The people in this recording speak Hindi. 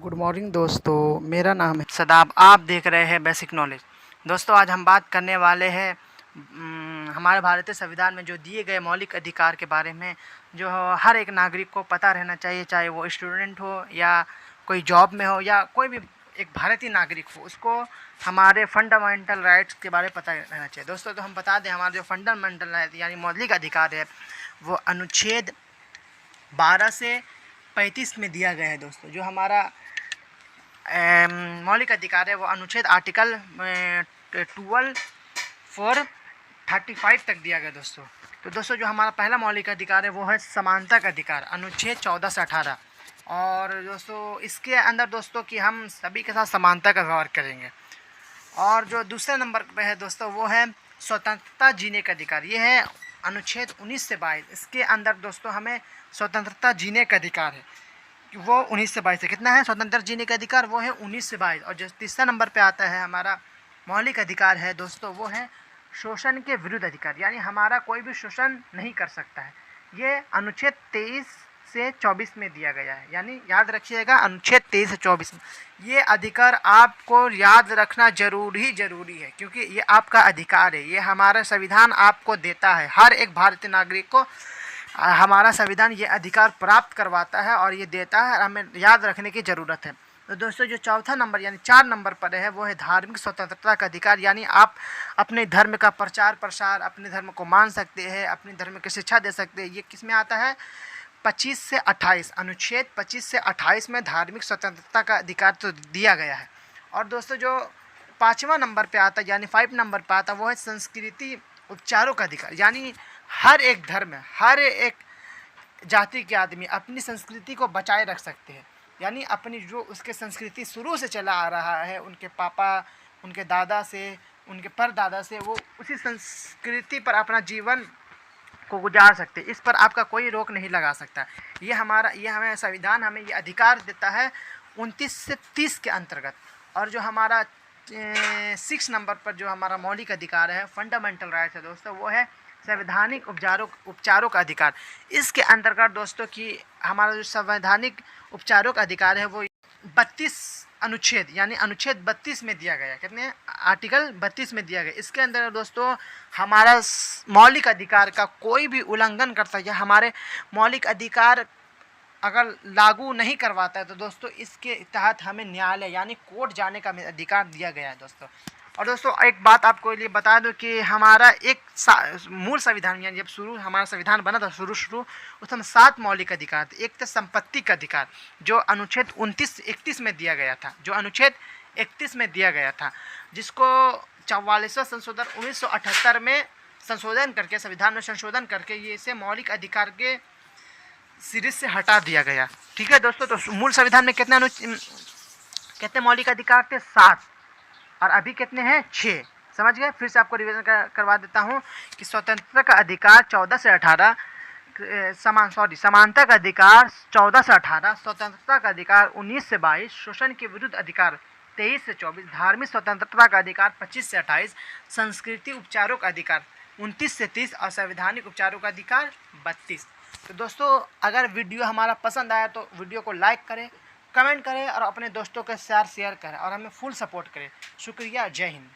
गुड मॉर्निंग दोस्तों, मेरा नाम है सदाब। आप देख रहे हैं बेसिक नॉलेज। दोस्तों, आज हम बात करने वाले हैं हमारे भारतीय संविधान में जो दिए गए मौलिक अधिकार के बारे में, जो हर एक नागरिक को पता रहना चाहिए, चाहे वो स्टूडेंट हो या कोई जॉब में हो या कोई भी एक भारतीय नागरिक हो, उसको हमारे फंडामेंटल राइट्स के बारे में पता रहना चाहिए। दोस्तों, तो हम बता दें, हमारे जो फंडामेंटल राइट यानी मौलिक अधिकार है वो अनुच्छेद 12 से 35 में दिया गया है। दोस्तों, जो हमारा मौलिक अधिकार है वो अनुच्छेद आर्टिकल 12 4 35 तक दिया गया। दोस्तों जो हमारा पहला मौलिक अधिकार है वो है समानता का अधिकार, अनुच्छेद 14 से 18। और दोस्तों इसके अंदर दोस्तों कि हम सभी के साथ समानता का व्यवहार करेंगे। और जो दूसरे नंबर पे है दोस्तों वो है स्वतंत्रता जीने का अधिकार, ये है अनुच्छेद 19 से 22। इसके अंदर दोस्तों हमें स्वतंत्रता जीने का अधिकार है, वो 19 से 22 है। कितना है स्वतंत्र जीने का अधिकार? वो है 19 से 22। और जो तीसरा नंबर पे आता है हमारा मौलिक अधिकार है दोस्तों, वो है शोषण के विरुद्ध अधिकार, यानी हमारा कोई भी शोषण नहीं कर सकता है। ये अनुच्छेद 23 से 24 में दिया गया है, यानी याद रखिएगा अनुच्छेद 23 से 24 में। ये अधिकार आपको याद रखना जरूरी है, क्योंकि ये आपका अधिकार है। ये हमारा संविधान आपको देता है, हर एक भारतीय नागरिक को हमारा संविधान ये अधिकार प्राप्त करवाता है और ये देता है, हमें याद रखने की ज़रूरत है। तो दोस्तों जो चौथा नंबर यानी 4 नंबर पर है वो है धार्मिक स्वतंत्रता का अधिकार, यानी आप अपने धर्म का प्रचार प्रसार, अपने धर्म को मान सकते हैं, अपने धर्म की शिक्षा दे सकते हैं। ये किस में आता है? 25 से 28, अनुच्छेद 25 से 28 में धार्मिक स्वतंत्रता का अधिकार तो दिया गया है। और दोस्तों जो 5वां नंबर पे आता है यानी 5 नंबर पे आता है वो है संस्कृति उपचारों का अधिकार, यानी हर एक धर्म, हर एक जाति के आदमी अपनी संस्कृति को बचाए रख सकते हैं, यानी अपनी जो उसके संस्कृति शुरू से चला आ रहा है, उनके पापा, उनके दादा से, उनके परदादा से, वो उसी संस्कृति पर अपना जीवन को गुजार सकते। इस पर आपका कोई रोक नहीं लगा सकता। ये हमें संविधान हमें ये अधिकार देता है 29 से 30 के अंतर्गत। और जो हमारा 6 नंबर पर जो हमारा मौलिक अधिकार है, फंडामेंटल राइट्स है दोस्तों, वो है संवैधानिक उपचारों का अधिकार। इसके अंतर्गत दोस्तों कि हमारा जो संवैधानिक उपचारों का अधिकार है वो 32 अनुच्छेद यानी अनुच्छेद 32 में दिया गया। कितने? आर्टिकल 32 में दिया गया। इसके अंदर दोस्तों हमारा मौलिक अधिकार का कोई भी उल्लंघन करता है या हमारे मौलिक अधिकार अगर लागू नहीं करवाता है तो दोस्तों इसके तहत हमें न्यायालय यानी कोर्ट जाने का अधिकार दिया गया है दोस्तों। और दोस्तों एक बात आपको लिए बता दूं कि हमारा एक मूल संविधान यानी जब हमारा संविधान बना था शुरू उसमें 7 मौलिक अधिकार थे। एक था संपत्ति का अधिकार जो अनुच्छेद 31 में दिया गया था, जो अनुच्छेद 31 में दिया गया था, जिसको 44वां संशोधन 1978 में संशोधन करके, संविधान में संशोधन करके ये इसे मौलिक अधिकार के सीरीज से हटा दिया गया। ठीक है दोस्तों, तो मूल संविधान में कितने मौलिक अधिकार थे? 7। और अभी कितने हैं? 6। समझ गए? फिर से आपको रिवीजन करवा देता हूँ कि स्वतंत्रता का अधिकार 14 से 18, समानता का अधिकार 14 से 18, स्वतंत्रता का अधिकार 19 से 22, शोषण के विरुद्ध अधिकार 23 से 24, धार्मिक स्वतंत्रता का अधिकार 25 से 28, संस्कृति उपचारों का अधिकार 29 से 30 और संवैधानिक उपचारों का अधिकार 32। तो दोस्तों अगर वीडियो हमारा पसंद आया तो वीडियो को लाइक करें, कमेंट करें और अपने दोस्तों के साथ शेयर करें और हमें फुल सपोर्ट करें। शुक्रिया, जय हिंद।